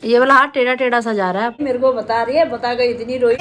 ये वाला हाथ टेढ़ा टेढ़ा सा जा रहा है। मेरे को बता रही है, बता गई इतनी रोई।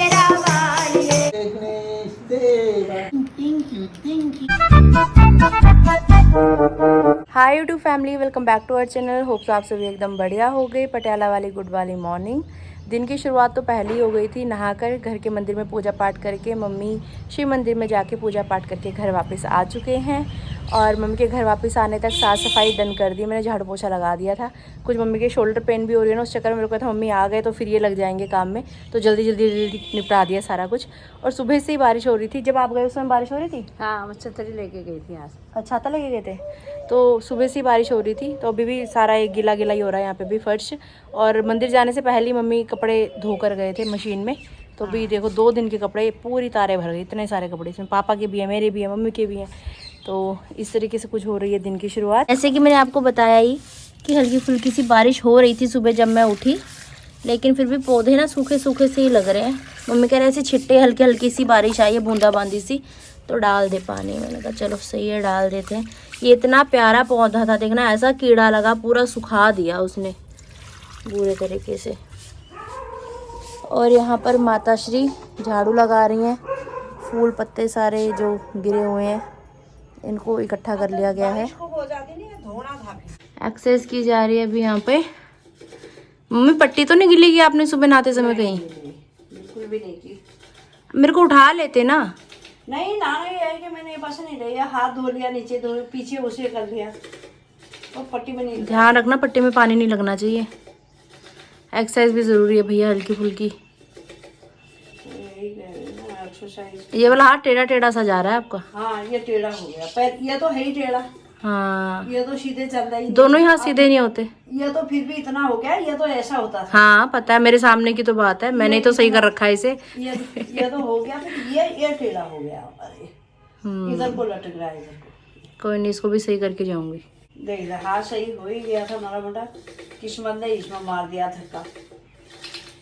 Hi YouTube family, welcome back to our channel. Hopes आप सभी एकदम बढ़िया हो गए। पटियाला वाली गुड वाली मॉर्निंग। दिन की शुरुआत तो पहले ही हो गई थी। नहाकर घर के मंदिर में पूजा पाठ करके मम्मी शिव मंदिर में जाके पूजा पाठ करके घर वापस आ चुके हैं। और मम्मी के घर वापस आने तक साफ़ सफाई डन कर दी। मैंने झाड़ू पोछा लगा दिया था। कुछ मम्मी के शोल्डर पेन भी हो रही है ना, उस चक्कर में मेरे को था मम्मी आ गए तो फिर ये लग जाएंगे काम में, तो जल्दी जल्दी जल्दी निपटा दिया सारा कुछ। और सुबह से ही बारिश हो रही थी। जब आप गए उस समय बारिश हो रही थी? हाँ, मैं छतरी लेके गई थी आज। अच्छा, छाता लेके गए थे? तो सुबह से बारिश हो रही थी, तो अभी भी सारा एक गीला गीला ही हो रहा है यहाँ पे भी फर्श। और मंदिर जाने से पहले ही मम्मी कपड़े धोकर गए थे मशीन में। तो भी देखो 2 दिन के कपड़े पूरी तारे भर गई। इतने सारे कपड़े इसमें पापा के भी हैं, मेरे भी हैं, मम्मी के भी हैं। तो इस तरीके से कुछ हो रही है दिन की शुरुआत। जैसे कि मैंने आपको बताया ही कि हल्की फुल्की सी बारिश हो रही थी सुबह जब मैं उठी, लेकिन फिर भी पौधे ना सूखे सूखे से ही लग रहे हैं। मम्मी कह रहे ऐसे छिट्टे हल्की हल्की सी बारिश आई है, बूंदाबांदी सी, तो डाल दे पानी। मैंने कहा चलो सही है, डाल देते हैं। ये इतना प्यारा पौधा था, देखना ऐसा कीड़ा लगा, पूरा सुखा दिया उसने बुरे तरीके से। और यहाँ पर माता श्री झाड़ू लगा रही हैं। फूल पत्ते सारे जो गिरे हुए हैं इनको इकट्ठा कर लिया गया है। एक्सरसाइज की जा रही है अभी यहाँ पे। मम्मी पट्टी तो नहीं गिली की आपने सुबह नहाते समय कहीं? बिल्कुल भी नहीं की। मेरे को उठा लेते ना। नहीं, नहाना ही है कि मैंने बस नहीं लिया, हाथ धो लिया, नीचे धो, पीछे उसे कर लिया, तो पट्टी में नहीं। ध्यान रखना पट्टी में पानी नहीं लगना चाहिए। एक्सरसाइज भी जरूरी है भैया, हल्की फुल्की। ये वाला हाथ टेढ़ा टेढ़ा सा जा रहा है आपका। हाँ, ये टेढ़ा हो गया पैर, ये तो है ही टेढ़ा। हाँ, ये तो सीधे चल रहा ही। दोनों ही हाथ सीधे नहीं होते। ये तो फिर भी इतना हो गया, ये तो ऐसा होता था। हाँ पता है, मेरे सामने की तो बात है, मैंने तो सही कर रखा है इसे। ये तो हो गया, फिर ये टेढ़ा हो गया। अरे इधर को लटक रहा है, इधर को। कोई नहीं, इसको भी सही करके जाऊंगी। देख रहा, हाथ सही हो ही गया था हमारा बेटा। किस्मत ने इसमें मार दिया धक्का।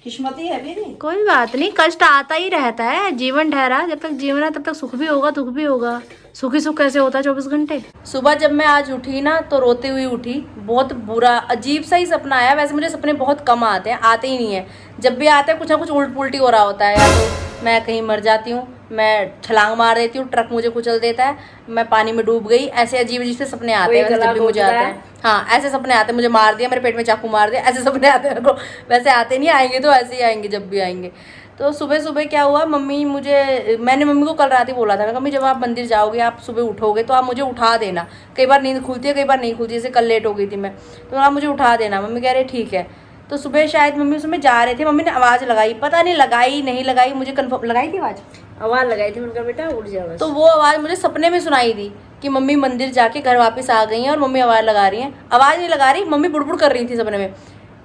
किस्मत ही है भी नहीं। कोई बात नहीं, कष्ट आता ही रहता है, जीवन ठहरा। जब तक जीवन है तब तक सुख भी होगा दुख भी होगा। सुखी सुख कैसे होता है 24 घंटे। सुबह जब मैं आज उठी ना तो रोते हुई उठी। बहुत बुरा अजीब सा ही सपना आया। वैसे मुझे सपने बहुत कम आते हैं, आते ही नहीं है। जब भी आते हैं कुछ ना कुछ उल्ट पुल्टी हो रहा होता है। या तो मैं कहीं मर जाती हूँ, मैं छलांग मार देती हूँ, ट्रक मुझे कुचल देता है, मैं पानी में डूब गई। ऐसे अजीब अजीब से सपने आते हैं जब भी मुझे आते हैं। हाँ, ऐसे सपने आते हैं। मुझे मार दिया, मेरे पेट में चाकू मार दिया, ऐसे सपने आते हैं मेरे को। वैसे आते नहीं, आएंगे तो ऐसे ही आएंगे जब भी आएंगे। तो सुबह सुबह क्या हुआ, मैंने मम्मी को कल रात ही बोला था, मम्मी जब आप मंदिर जाओगे, आप सुबह उठोगे तो आप मुझे उठा देना। कई बार नींद खुलती है, कई बार नहीं खुलती, जैसे कल लेट हो गई थी मैं, तो आप मुझे उठा देना। मम्मी कह रहे ठीक है। तो सुबह शायद मम्मी उसमें जा रहे थे, मम्मी ने आवाज़ लगाई, पता नहीं लगाई नहीं लगाई, मुझे कन्फर्म लगाई थी आवाज़ लगाई थी, उनका बेटा उठ जा बस। तो वो आवाज़ मुझे सपने में सुनाई दी कि मम्मी मंदिर जाके घर वापस आ गई हैं और मम्मी आवाज़ लगा रही हैं। आवाज़ नहीं लगा रही, मम्मी बुड़बुड़ कर रही थी सपने में।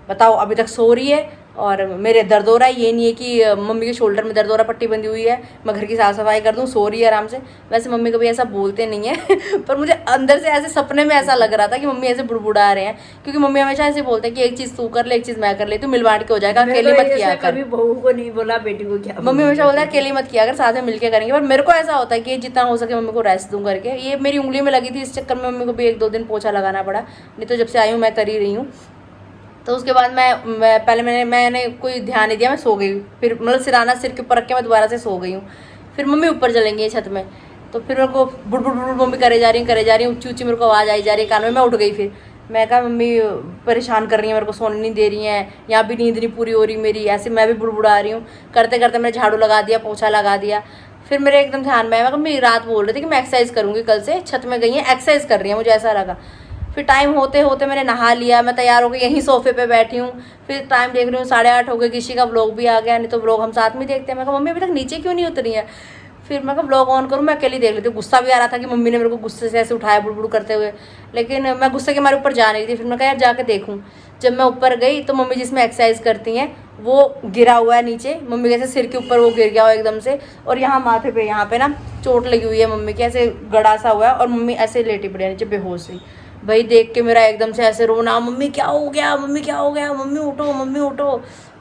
बताओ, अभी तक सो रही है और मेरे दर्द हो रहा है। ये नहीं है कि मम्मी के शोल्डर में दर्द हो रहा, पट्टी बंधी हुई है, मैं घर की साफ सफाई कर दूँ, सो रही है आराम से। वैसे मम्मी कभी ऐसा बोलते नहीं है पर मुझे अंदर से ऐसे सपने में ऐसा लग रहा था कि मम्मी ऐसे बुड़बुड़ा रहे हैं। क्योंकि मम्मी हमेशा ऐसे बोलते हैं कि एक चीज़ तू कर ले, एक चीज़ मैं कर ले, तू मिल बांट के हो जाएगा, अकेले मत किया कर। कभी बहू को नहीं बोला, बेटी को क्या। मम्मी हमेशा बोलता है अकेले मत किया कर, साथ में मिलकर करेंगे। पर मेरे को ऐसा होता है कि जितना हो सके मम्मी को रेस्ट दूँ करके। ये मेरी उंगली में लगी थी, इस चक्कर में मम्मी को भी 1-2 दिन पोछा लगाना पड़ा। नहीं तो जब से आई हूँ मैं कर ही रही हूँ। तो उसके बाद मैंने कोई ध्यान नहीं दिया, मैं सो गई। फिर मतलब सिराना सिर के ऊपर रख के मैं दोबारा से सो गई हूँ। फिर मम्मी ऊपर चलेंगी छत में, तो फिर मेरे को बुड़ बुड़ बुड़ मम्मी करे जा रही हैं, ऊँची ऊँची मेरे को आवाज़ आई जा रही है कान में। मैं उठ गई। फिर मैं कहा मम्मी परेशान कर रही है, मेरे को सोने नहीं दे रही हैं, यहाँ भी नींद नहीं पूरी हो रही मेरी। ऐसे मैं भी बुड़बुड़ा रही हूँ। करते करते मैंने झाड़ू लगा दिया, पोछा लगा दिया। फिर मेरे एकदम ध्यान में आया, मम्मी रात बोल रही थी कि मैं एक्सरसाइज करूँगी, कल से छत में गई हैं एक्सरसाइज कर रही हैं, मुझे ऐसा लगा। फिर टाइम होते होते मैंने नहा लिया, मैं तैयार हो गई, यहीं सोफे पे बैठी हूँ। फिर टाइम देख रही हूँ 8:30 हो गए, किसी का व्लॉग भी आ गया, नहीं तो व्लॉग हम साथ में देखते हैं। मैं कहा मम्मी अभी तक नीचे क्यों नहीं उतरी है। फिर मैं कहा व्लॉग ऑन करूँ, मैं अकेली देख लेती हूँ। गुस्सा भी आ रहा था कि मम्मी ने मेरे को गुस्से से ऐसे उठाया बुड़बुड़ करते हुए, लेकिन मैं गुस्से के मारे ऊपर जा नहीं थी। फिर मैं कहा यार जाके देखूँ। जब मैं ऊपर गई तो मम्मी जिसमें एक्सरसाइज करती हैं वो गिरा हुआ है नीचे। मम्मी कैसे सिर के ऊपर वो गिर गया हो एकदम से, और यहाँ माथे पे यहाँ पे ना चोट लगी हुई है मम्मी के, ऐसे गड़ा सा हुआ है, और मम्मी ऐसे लेटी पड़ी है नीचे बेहोश हुई। भाई देख के मेरा एकदम से ऐसे रोना, मम्मी क्या हो गया, मम्मी क्या हो गया, मम्मी उठो, मम्मी उठो।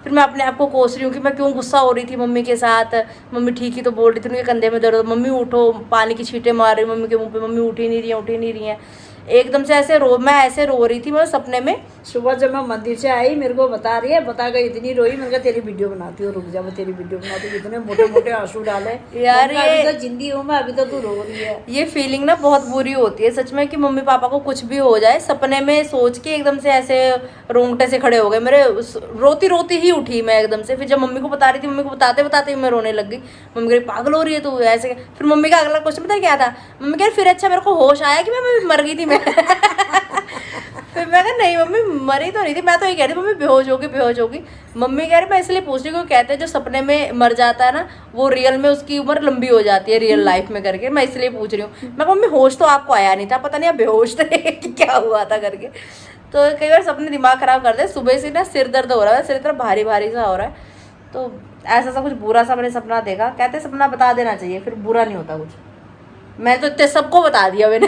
फिर मैं अपने आप को कोस रही हूँ कि मैं क्यों गुस्सा हो रही थी मम्मी के साथ। मम्मी ठीक ही तो बोल रही थी, उनके कंधे में दर्द, मम्मी उठो, पानी की छींटे मार रही हूँ मम्मी के मुंह पे, मम्मी उठ ही नहीं रही है। एकदम से मैं ऐसे रो रही थी, मैं सपने में। सुबह जब मैं मंदिर से आई मेरे को बता रही है, बता गई इतनी रोई। मैंने कहा तेरी वीडियो बनाती हूँ, रुक जा मैं तेरी वीडियो बनाती हूँ। इतने मोटे मोटे आंसू डाले यार ये अभी तो जिंदी हूँ मैं, अभी तो तू रो रही है। ये फीलिंग ना बहुत बुरी होती है सच में, कि मम्मी पापा को कुछ भी हो जाए, सपने में सोच के एकदम से ऐसे रोंगटे से खड़े हो गए मेरे। रोती रोती ही उठी मैं एकदम से। फिर जब मम्मी को बता रही थी, मम्मी को बताते बताते ही मैं रोने लग गई। मम्मी कह रही पागल हो रही है तू ऐसे। फिर मम्मी का अगला क्वेश्चन पता क्या था, मम्मी कह रही फिर अच्छा मेरे को होश आया कि मैं मर गई थी मैं। फिर मैं कहा नहीं मम्मी मरी तो नहीं थी, मैं तो ये कह रही थी मम्मी बेहोश होगी बेहोश होगी। मम्मी कह रही मैं इसलिए पूछ रही हूँ, कहते हैं जो सपने में मर जाता है ना वो रियल में उसकी उम्र लंबी हो जाती है रियल लाइफ में करके, मैं इसलिए पूछ रही हूँ। मैं मम्मी होश तो आपको आया नहीं था, पता नहीं आप बेहोश थे कि क्या हुआ था करके। तो कई बार सपने दिमाग खराब कर दे। सुबह से ना सिर दर्द हो रहा है, सिर इतना भारी भारी सा हो रहा है। तो ऐसा सा कुछ बुरा सा मैंने सपना देखा। कहते सपना बता देना चाहिए फिर बुरा नहीं होता कुछ। मैं तो इतने सबको बता दिया मैंने।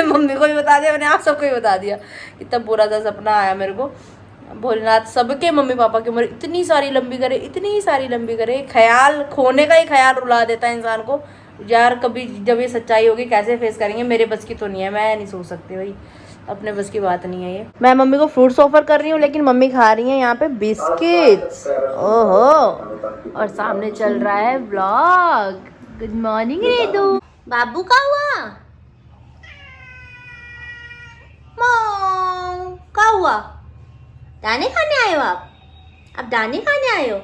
मम्मी को भी बता दिया मैंने, आप सबको ही बता दिया। इतना बुरा सा सपना आया मेरे को। भोलेनाथ सबके मम्मी पापा की उम्र इतनी सारी लंबी करे, इतनी सारी लंबी करे। ख्याल खोने का ही ख्याल रुला देता है इंसान को। यार कभी जब ये सच्चाई होगी कैसे फेस करेंगे, मेरे बस की तो नहीं है, मैं नहीं सोच सकती भाई, अपने बस की बात नहीं है ये। मैं मम्मी को फ्रूट्स ऑफर कर रही हूँ लेकिन मम्मी खा रही है यहाँ पे बिस्किट्स। ओहो, और सामने चल रहा है व्लॉग। गुड मॉर्निंग रेदू। बाबू का हुआ का हुआ? दाने खाने आए हो आप? अब दाने खाने आए हो?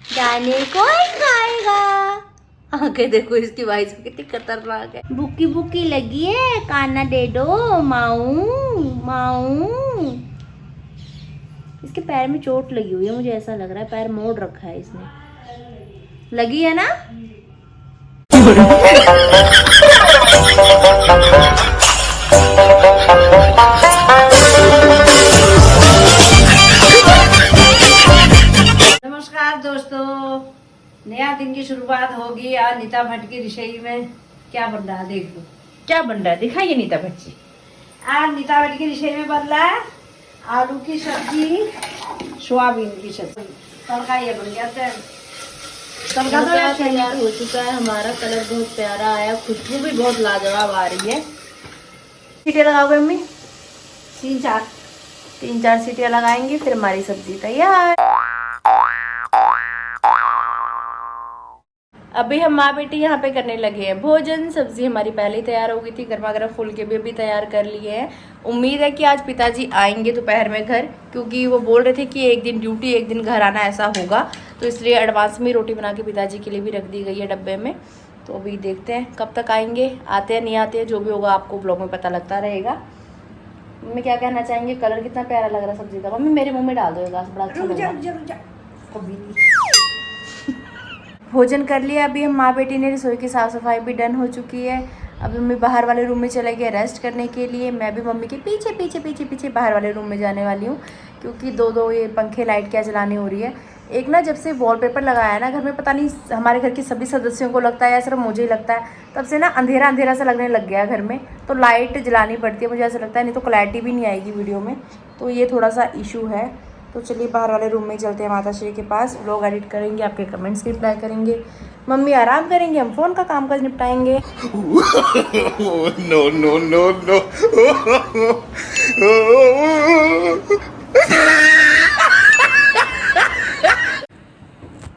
दाने कौन खाएगा? आगे देखो इसकी वाइस कितनी खतरनाक है। बुकी बुकी लगी है, खाना दे दो माऊ माऊ। इसके पैर में चोट लगी हुई है, मुझे ऐसा लग रहा है पैर मोड़ रखा है इसने। लगी है ना? नमस्कार दोस्तों, नया दिन की शुरुआत होगी। आज नीता भट्ट की रसोई में क्या बन रहा है देख लो। क्या बन रहा है दिखाइए नीता भट्ट जी। आज नीता भट्ट की रसोई में बन रहा है आलू की सब्जी, सोयाबीन की सब्जी। तड़का ये बन गया तड़का तो तैयार हो चुका है हमारा। कलर बहुत प्यारा आया, खुशबू भी बहुत लाजवाब आ रही है। सीटियाँ लगाओगे मम्मी? 3-4 सीटियाँ लगाएंगे फिर हमारी सब्जी तैयार। अभी हम माँ बेटी यहाँ पे करने लगे हैं भोजन। सब्जी हमारी पहले ही तैयार हो गई थी, गर्मा गर्म फुल के भी अभी तैयार कर लिए हैं। उम्मीद है कि आज पिताजी आएंगे दोपहर में घर, क्योंकि वो बोल रहे थे कि एक दिन ड्यूटी एक दिन घर आना, ऐसा होगा। तो इसलिए एडवांस में रोटी बना के पिताजी के लिए भी रख दी गई है डब्बे में। तो अभी देखते हैं कब तक आएंगे, आते हैं नहीं आते हैं, जो भी होगा आपको ब्लॉग में पता लगता रहेगा। मम्मी क्या कहना चाहेंगे? कलर कितना प्यारा लग रहा है सब्जी का। मम्मी मेरे मुँह में डाल दो ग्लास, बड़ा अच्छा लग रहा है। भोजन कर लिया। अभी हम माँ बेटी ने रसोई की साफ़ सफाई भी डन हो चुकी है। अभी मम्मी बाहर वाले रूम में चले गए रेस्ट करने के लिए। मैं भी मम्मी के पीछे पीछे पीछे पीछे बाहर वाले रूम में जाने वाली हूँ, क्योंकि दो ये पंखे लाइट क्या जलानी हो रही है। एक ना जब से वॉलपेपर लगाया है ना घर में, पता नहीं हमारे घर के सभी सदस्यों को लगता है या सिर्फ मुझे ही लगता है, तब से ना अंधेरा अंधेरा सा लगने लग गया घर में। तो लाइट जलानी पड़ती है, मुझे ऐसा लगता है, नहीं तो क्लैरिटी भी नहीं आएगी वीडियो में। तो ये थोड़ा सा इशू है। तो चलिए बाहर वाले रूम में चलते हैं माता श्री के पास। व्लॉग एडिट करेंगे, आपके कमेंट्स की रिप्लाई करेंगे, मम्मी आराम करेंगे, हम फ़ोन का काम काज निपटाएंगे। No no no no.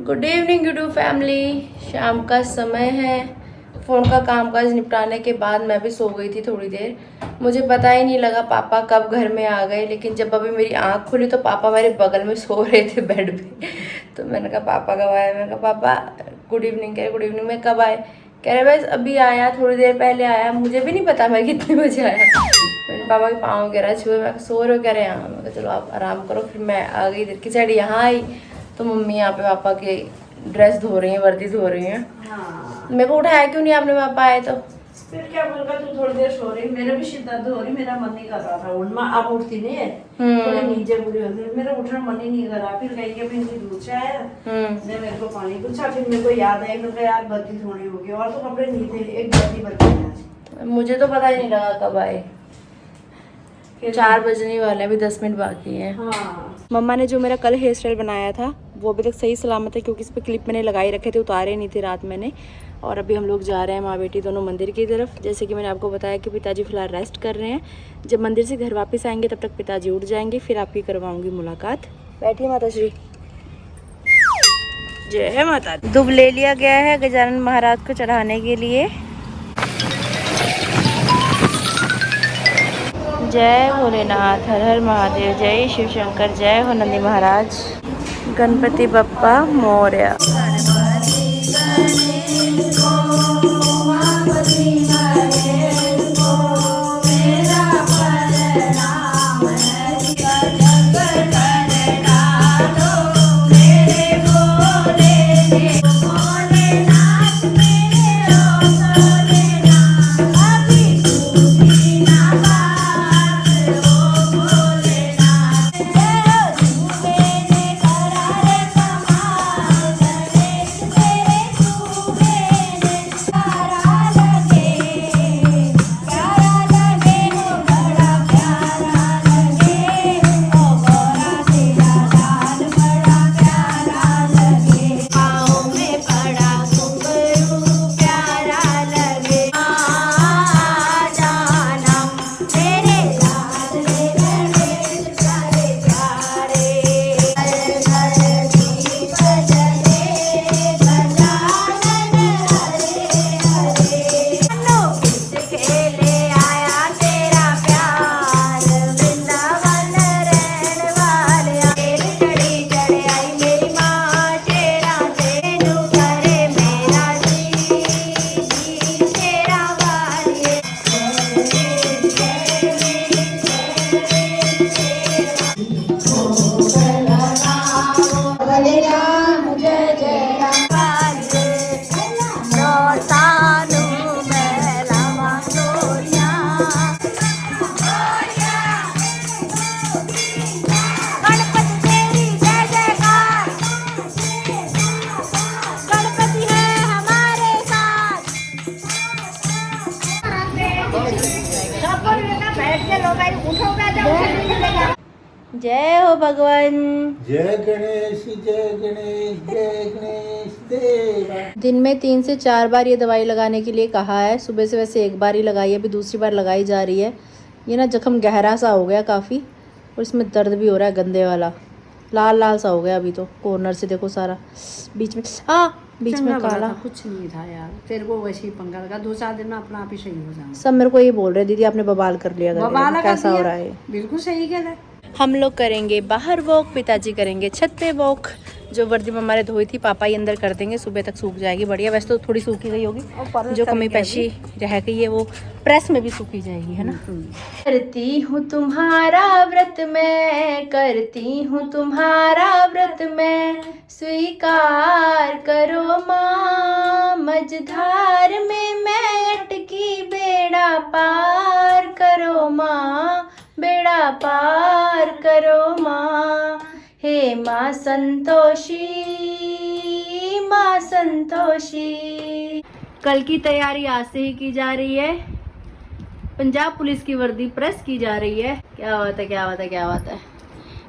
Good evening YouTube family. शाम का समय है। फ़ोन का कामकाज निपटाने के बाद मैं भी सो गई थी थोड़ी देर। मुझे पता ही नहीं लगा पापा कब घर में आ गए, लेकिन जब अभी मेरी आँख खुली तो पापा मेरे बगल में सो रहे थे बेड पे। तो मैंने कहा पापा कब आए? मैंने कहा पापा गुड इवनिंग। कह रहे गुड इवनिंग। मैं कब आए? कह रहे बस अभी आया, थोड़ी देर पहले आया, मुझे भी नहीं पता मैं कितने बजे आया। मैंने पापा के पाँव वगैरह छुए। मैं सो रहे हो? कह रहे हाँ। मैं कहा चलो आप आराम करो। फिर मैं आ गई इधर की साइड, यहाँ आई तो मम्मी यहाँ पे पापा के ड्रेस धो रही हैं, वर्दी धो रही हैं। हाँ। मेरे को उठाया क्यों नहीं आपने? पापा आए तो फिर क्या बोलूँगा, तू थोड़ी देर सो रही, मेरा भी सिर दर्द हो रही, मेरा मन नहीं कर रहा था उठना। अब उठती नहीं है, थोड़ी नीचे बुरी होती है, मेरा उठना मन ही नहीं कर रहा। फिर कहीं के फिर दूध से आया, ने मेरे को पानी पूछा, फिर मेरे को याद आया, मेरे को यार बत्ती थोड़ी होगी और तो कपड़े नहीं थे, एक बत्ती बत्ती। मुझे तो पता ही नहीं लगा कब आए। 4 बजने वाले, अभी 10 मिनट बाकी है। हाँ। मम्मा ने जो मेरा कल हेयर स्टाइल बनाया था वो अभी तक सही सलामत है, क्योंकि इस पर क्लिप मैंने लगाए रखे थे, उतारे नहीं थे रात मैंने। और अभी हम लोग जा रहे हैं माँ बेटी दोनों मंदिर की तरफ। जैसे कि मैंने आपको बताया कि पिताजी फ़िलहाल रेस्ट कर रहे हैं। जब मंदिर से घर वापस आएंगे तब तक पिताजी उठ जाएंगे, फिर आपकी करवाऊँगी मुलाकात। बैठिए माता श्री। जय माता। दुब ले लिया गया है गजानन महाराज को चढ़ाने के लिए। जय भोलेनाथ, हर हर महादेव, जय शिव शंकर, जय हो नंदी महाराज, गणपति बप्पा मोरया। जय हो भगवान। जय गणेश जय गणेश जय गणेश देवा। दिन में 3 से 4 बार ये दवाई लगाने के लिए कहा है। सुबह से वैसे 1 बार ही लगाई है, अभी दूसरी बार लगाई जा रही है। ये ना जख्म गहरा सा हो गया काफ़ी, और इसमें दर्द भी हो रहा है गंदे वाला, लाल लाल सा हो गया अभी तो। कॉर्नर से देखो सारा, बीच में बीच में काला। कुछ नहीं था यार, तेरे को वैसे ही पंगा लगा। 2-4 दिन में अपना आप ही सही हो जाएगा। सब मेरे को ये बोल रहे दीदी आपने बवाल कर लिया, बवाल कैसा हो रहा है। बिल्कुल सही कह रहा है। हम लोग करेंगे बाहर वॉक, पिताजी करेंगे छत पे वॉक। जो वर्दी मम्मा ने धोई थी पापा ही अंदर कर देंगे, सुबह तक सूख जाएगी बढ़िया। वैसे तो थोड़ी सूखी गई होगी, जो कमी पेशी रह गई है वो प्रेस में भी सूखी जाएगी, है ना। करती हूँ तुम्हारा व्रत मैं, करती हूँ तुम्हारा व्रत मैं, स्वीकार करो माँ। मझधार में मैं अटकी, बेड़ा पार करो माँ, बेड़ा पार करो माँ। हे माँ संतोषी, माँ संतोषी। कल की तैयारी आज से ही की जा रही है। पंजाब पुलिस की वर्दी प्रेस की जा रही है। क्या बात है, क्या बात है, क्या बात है।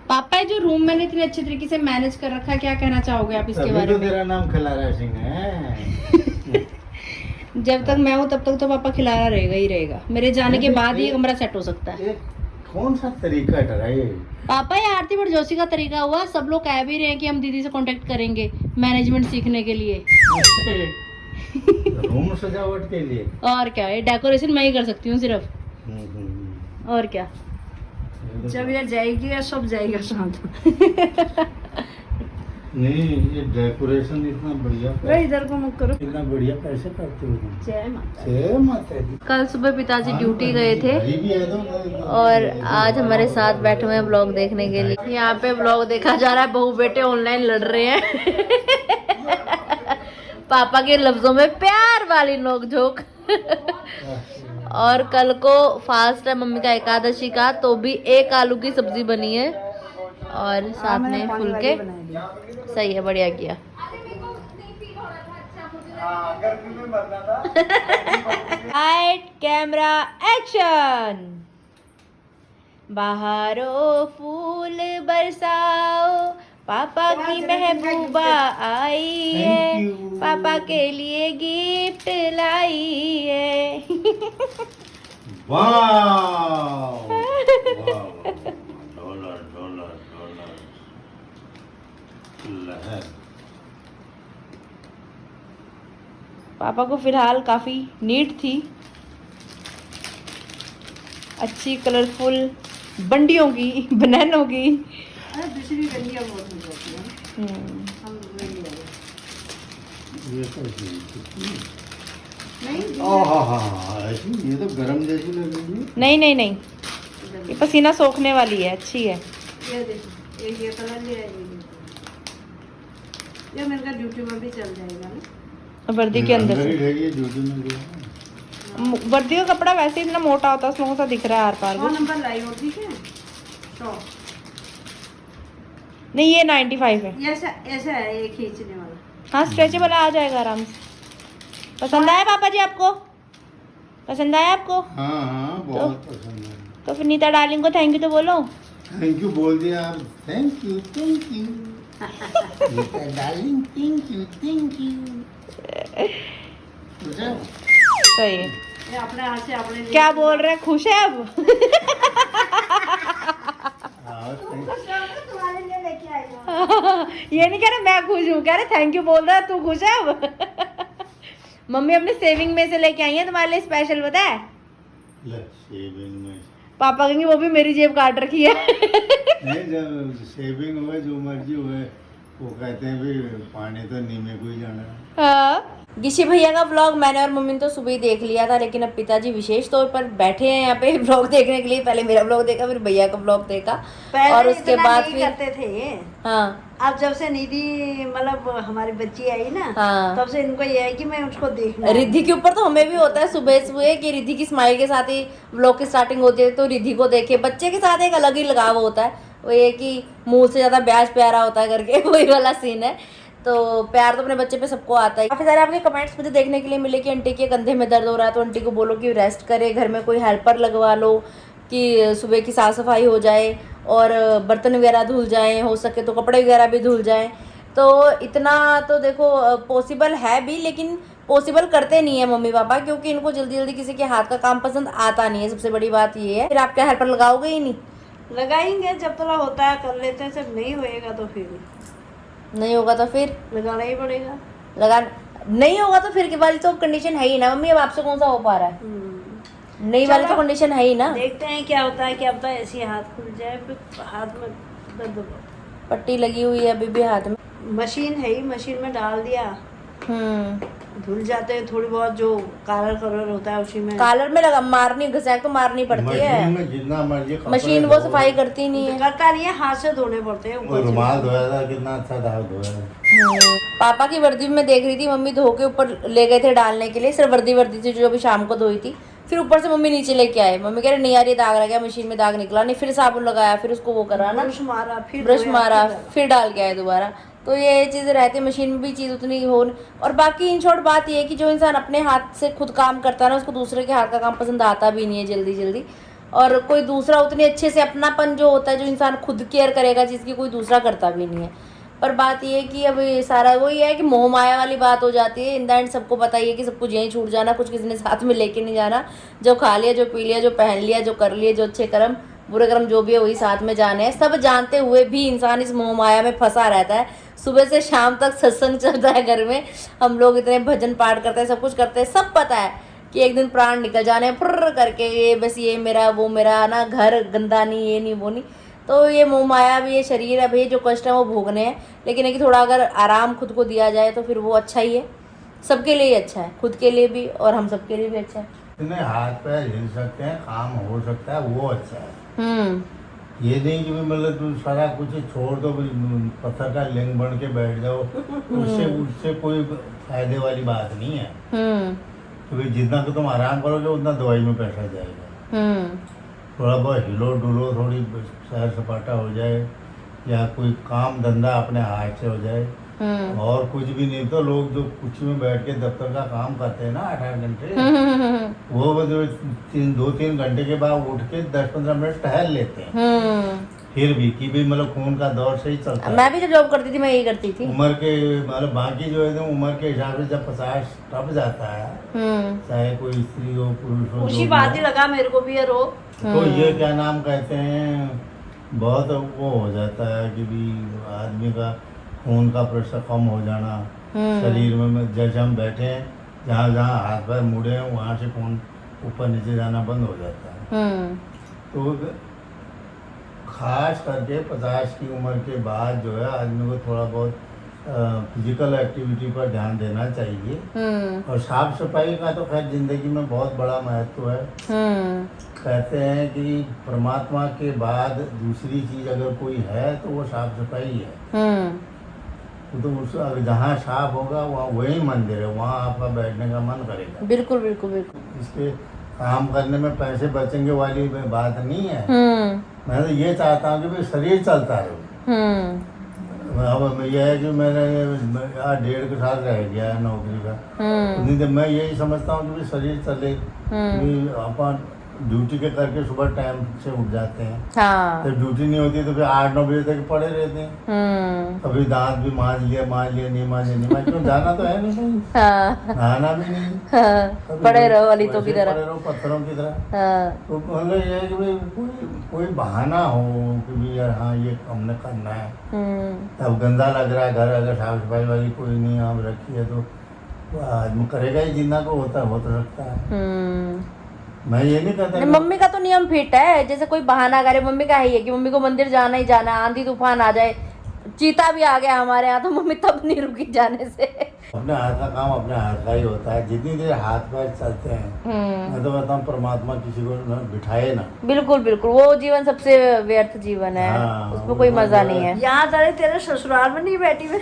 पापा जो रूम मैंने इतने अच्छे तरीके से मैनेज कर रखा है, क्या कहना चाहोगे आप इसके बारे में? तेरा नाम खिलारा सिंह है। जब तक मैं हूँ तब तक तो पापा खिलारा रहेगा ही रहेगा। मेरे जाने के बाद ही कमरा सेट हो सकता है। कौन सा तरीका है पापा? ये आरती भटजोशी का तरीका हुआ। सब लोग कह भी रहे हैं कि हम दीदी से कांटेक्ट करेंगे मैनेजमेंट सीखने के लिए। रूम सजावट के लिए। और क्या, ये डेकोरेशन मैं ही कर सकती हूँ सिर्फ। और क्या, जब ये जाएगी या सब जाएगा साथ। नहीं, ये डेकोरेशन इतना बढ़िया, इधर को मुख करो। इतना बढ़िया कैसे करते हो? जय माता, जय माता दी। कल सुबह पिताजी ड्यूटी गए थे भी है तो और आज हमारे साथ बैठे हुए हैं ब्लॉग देखने के लिए। यहाँ पे ब्लॉग देखा जा रहा है, बहू बेटे ऑनलाइन लड़ रहे हैं। पापा के लफ्जों में प्यार वाली नोक-झोंक। और कल को फास्ट है मम्मी का एकादशी का, तो भी 1 आलू की सब्जी बनी है और साथ में फुलके। सही है, बढ़िया किया। Light camera action. बहारों फूल बरसाओ, पापा की महबूबा आई है, Thank you. पापा के लिए गिफ्ट लाई है। वाह डॉलर डॉलर डॉलर लहर। पापा को फिलहाल काफ़ी नीड थी, अच्छी कलरफुल बंडियों की, बनानों की। अरे दूसरी गंडियाँ बहुत हो जाती है, हम ले लिया ये कैसी नहीं हाँ ऐसी, ये तो गरम जैसी लग रही है। नहीं नहीं नहीं, ये पसीना सोखने वाली है, अच्छी है। ये देखो, ये कलर ले आई, ये मेरे का ड्यूटी में भी चल जाएगा ना। वर्दी के अंदर ही से रहेगी ड्यूटी में भी। वर्दी का कपड़ा वैसे ही इतना मोटा होता है, उसमें कौन सा दिख रहा है आर पार को। 100 नंबर लाई हो, ठीक है। तो नहीं ये 95 है। ये ऐसा ऐसा है, ये खींचने वाला। हाँ स्ट्रेचेबल आ जाएगा आराम से। पसंद आया पापा जी आपको? पसंद आया आपको? हाँ हाँ बहुत पसंद है। तो फिर नीता डार्लिंग को थैंक यू तो बोलो। थैंक यू बोल दिया आप। Thank you thank you darling, thank you thank you. सही है। ये अपने हाथ से अपने लिए- क्या बोल रहे हैं, खुश है अब? तुम्हारे लिए लेके आई हूँ। ये नहीं कह रहे मैं खुश हूँ, कह रहे थैंक यू बोल रहा है, तू खुश है अब? मम्मी अपने सेविंग में से लेके आई है तुम्हारे लिए स्पेशल, पता है? सेविंग में पापा कहेंगे वो भी मेरी जेब काट रखी है। नहीं, जब सेविंग हुए जो मर्जी हुए, वो कहते हैं भी पानी तो नीमे को ही जाना है। हाँ। गिशी भैया का व्लॉग मैंने और मम्मी ने तो सुबह ही देख लिया था, लेकिन अब पिताजी विशेष तौर पर बैठे हैं यहाँ पे व्लॉग देखने के लिए। पहले मेरा व्लॉग देखा, फिर भैया का व्लॉग देखा, पहले और उसके इतना बाद नहीं फिर करते थे। हाँ अब जब से निधि मतलब हमारी बच्ची आई ना, हाँ। तब से इनको ये है कि मैं उसको देखना है। रिद्धि के ऊपर तो हमें भी होता है सुबह सुबह कि रिद्धि की स्माइल के साथ ही व्लॉग की स्टार्टिंग होती है, तो रिद्धि को देखे। बच्चे के साथ एक अलग ही लगाव होता है, वो ये कि मुंह से ज्यादा ब्याज प्यारा होता है करके वही वाला सीन है। तो प्यार तो अपने बच्चे पे सबको आता है। काफी सारे आपके कमेंट्स मुझे देखने के लिए मिले कि आंटी के कंधे में दर्द हो रहा है, तो आंटी को बोलो कि रेस्ट करे, घर में कोई हेल्पर लगवा लो कि सुबह की साफ सफाई हो जाए और बर्तन वगैरह धुल जाएं, हो सके तो कपड़े वगैरह भी धुल जाएं। तो इतना तो देखो पॉसिबल है भी, लेकिन पॉसिबल करते नहीं है मम्मी पापा, क्योंकि इनको जल्दी जल्दी किसी के हाथ का काम पसंद आता नहीं है। सबसे बड़ी बात ये है। फिर आप क्या हेल्पर लगाओगे ही नहीं? लगाएंगे जब तक होता है कर लेते हैं, जब नहीं होएगा तो फिर नहीं होगा तो फिर लगाना ही पड़ेगा। लगा, नहीं होगा तो फिर की वाली तो कंडीशन है ही ना मम्मी। अब आपसे कौन सा हो पा रहा है? नहीं वाली तो चलो, कंडीशन है ही ना। देखते हैं क्या होता है। क्या होता है, ऐसे हाथ खुल जाए, फिर हाथ में दर्द हो। पट्टी लगी हुई है अभी भी हाथ में। मशीन है ही, मशीन में डाल दिया, धुल जाते हैं थोड़ी बहुत, जो कलर कलर होता है उसी में। कॉलर में लगा मारनी, घिसाक तो मारनी पड़ती मशीन है। में जितना मर्जी कपड़े मशीन वो धो, सफाई करती नहीं है। करता नहीं है, हाथ से धोने पड़ते हैं वो ऊपर से। रुमाल धोया था, कितना अच्छा था धोया। पापा की वर्दी में देख रही थी, मम्मी धो के ऊपर ले गए थे डालने के लिए। सिर्फ वर्दी थी जो अभी शाम को धोई थी, फिर ऊपर से मम्मी नीचे लेके आए। मम्मी कह रहे नहीं यार ये दाग रह गया, मशीन में दाग निकला नहीं। फिर साबुन लगाया, फिर उसको वो करा ना, ब्रश मारा, फिर ब्रश धोया, मारा, फिर डाला। फिर डाल के आए दोबारा। तो ये चीज़ रहती है, मशीन में भी चीज़ उतनी हो। और बाकी इन शॉर्ट बात ये है कि जो इंसान अपने हाथ से खुद काम करता है ना, उसको दूसरे के हाथ का काम पसंद आता भी नहीं है जल्दी जल्दी। और कोई दूसरा उतने अच्छे से अपनापन जो होता है, जो इंसान खुद केयर करेगा, जिसकी कोई दूसरा करता भी नहीं है। पर बात ये है कि अब ये सारा वही है कि मोह माया वाली बात हो जाती है। इन द एंड सबको पता ही है कि सब कुछ यहीं छूट जाना, कुछ किसी ने साथ में लेके नहीं जाना। जो खा लिया, जो पी लिया, जो पहन लिया, जो कर लिए, जो अच्छे कर्म बुरे कर्म जो भी है वही साथ में जाने हैं। सब जानते हुए भी इंसान इस मोह माया में फंसा रहता है। सुबह से शाम तक सत्संग चलता है घर में, हम लोग इतने भजन पाठ करते हैं, सब कुछ करते हैं, सब पता है कि एक दिन प्राण निकल जाने फुर्र करके। ये बस ये मेरा वो मेरा ना, घर गंदा नहीं, ये नहीं वो नहीं। तो ये मोह माया भी, ये शरीर है भाई, जो कष्ट है वो भोगने हैं। लेकिन है कि थोड़ा अगर आराम खुद को दिया जाए तो फिर वो अच्छा ही है, सबके लिए ही अच्छा है, खुद के लिए भी और हम सबके लिए भी अच्छा है। इतने हाथ पैर हिल सकते हैं, काम हो सकता है, वो अच्छा है। ये नहीं कि मतलब तू सारा कुछ छोड़ दो, पत्थर का लिंग बन के बैठ जाओ, उससे कोई फायदे वाली बात नहीं है। क्योंकि जितना तो तुम आराम करोगे उतना दवाई में पैसा जाएगा। थोड़ा बहुत हिलो डुलो, थोड़ी सैर सपाटा हो जाए, या कोई काम धंधा अपने हाथ से हो जाए, और कुछ भी नहीं तो लोग जो कुर्सी में बैठ के दफ्तर का काम करते हैं ना 8-8 घंटे, वो बस 2-3 घंटे के बाद उठ के 10-15 मिनट टहल लेते हैं। फिर भी कि भी मतलब खून का दौर सही चलता है। मैं भी जब जॉब करती थी मैं यही करती थी। उम्र के मतलब बाकी जो है उम्र के हिसाब से जब 50 टप जाता है, चाहे कोई स्त्री हो पुरुष हो, उसी बात ही लगा मेरे को भी ये रोग। तो ये क्या नाम कहते हैं, बहुत वो हो जाता है कि भी आदमी का खून का प्रेशर कम हो जाना शरीर में। जैसे हम बैठे हैं, जहाँ जहाँ हाथ पैर मुड़े हैं वहाँ से खून ऊपर नीचे जाना बंद हो जाता है। तो खास करके 50 की उम्र के बाद जो है आदमी को थोड़ा बहुत फिजिकल एक्टिविटी पर ध्यान देना चाहिए। और साफ सफाई का तो खैर जिंदगी में बहुत बड़ा महत्व है। कहते हैं कि परमात्मा के बाद दूसरी चीज अगर कोई है तो वो साफ सफाई है। तो उस जहाँ साफ होगा वहाँ वही मंदिर है, वहाँ आपका बैठने का मन करेगा। बिल्कुल बिल्कुल बिल्कुल। इसके काम करने में पैसे बचेंगे वाली बात नहीं है। मैं तो ये चाहता हूँ कि भाई शरीर चलता रहे। अब यह है कि मैंने 1.5 साल रह गया है नौकरी का, नहीं तो मैं यही समझता हूँ कि भाई शरीर चले। अपन ड्यूटी के करके सुबह टाइम से उठ जाते हैं, हाँ। जब ड्यूटी नहीं होती तो फिर 8-9 बजे तक पड़े रहते हैं। कभी दांत भी मांज लिया नहीं मांजे नहीं मांज, क्यों जाना तो है नहीं, नहाना भी नहीं, पड़े रहो अलितों की तरह, पड़े रहो पत्थरों की तरह। तो मतलब ये है कि भाई कोई बहाना हो कि भाई यार हाँ ये हमने करना है। अब गंदा लग रहा है घर, अगर साफ सफाई वाली कोई नहीं आप रखी है तो आदमी करेगा ही, जिन्ना को हो तो सकता है। मैं ये नहीं कहता। मम्मी का तो नियम फिट है, जैसे कोई बहाना करे, मम्मी का है कि मम्मी को मंदिर जाना ही जाना, आंधी तूफान आ जाए, चीता भी आ गया हमारे यहाँ तो मम्मी तब नहीं रुकी जाने से। अपने हाथ का काम अपने हाथ का ही होता है। जितनी देर हाथ पैर चलते हैं, मैं तो बताऊँ परमात्मा किसी को बिठाए ना। बिल्कुल बिल्कुल, वो जीवन सबसे व्यर्थ जीवन है। उसमें कोई मजा नहीं है। यहाँ तेरे ससुराल में नहीं बैठी मैं,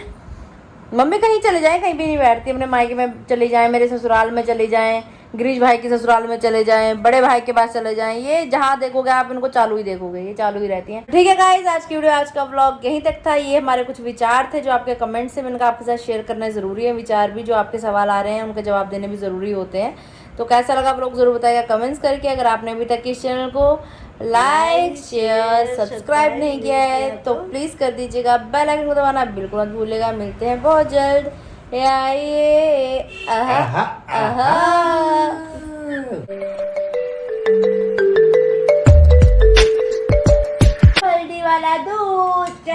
मम्मी कहीं चले जाए, कहीं भी नहीं बैठती, अपने मायके में चली जाए, मेरे ससुराल में चली जाए, गिरीश भाई के ससुराल में चले जाएं, बड़े भाई के पास चले जाएं, ये जहाँ देखोगे आप इनको चालू ही देखोगे, ये चालू ही रहती हैं। ठीक है गाइस, आज की वीडियो, आज का व्लॉग यहीं तक था। ये हमारे कुछ विचार थे जो आपके कमेंट से मैंने कहा आपके साथ शेयर करना ज़रूरी है। विचार भी, जो आपके सवाल आ रहे हैं उनके जवाब देने भी ज़रूरी होते हैं। तो कैसा लगा आप लोग ज़रूर बताइएगा कमेंट्स करके। अगर आपने अभी तक इस चैनल को लाइक शेयर सब्सक्राइब नहीं किया है तो प्लीज़ कर दीजिएगा। बेल आइकन को दबाना बिल्कुल मत भूलिएगा। मिलते हैं बहुत जल्द। हल्दी वाला दूध।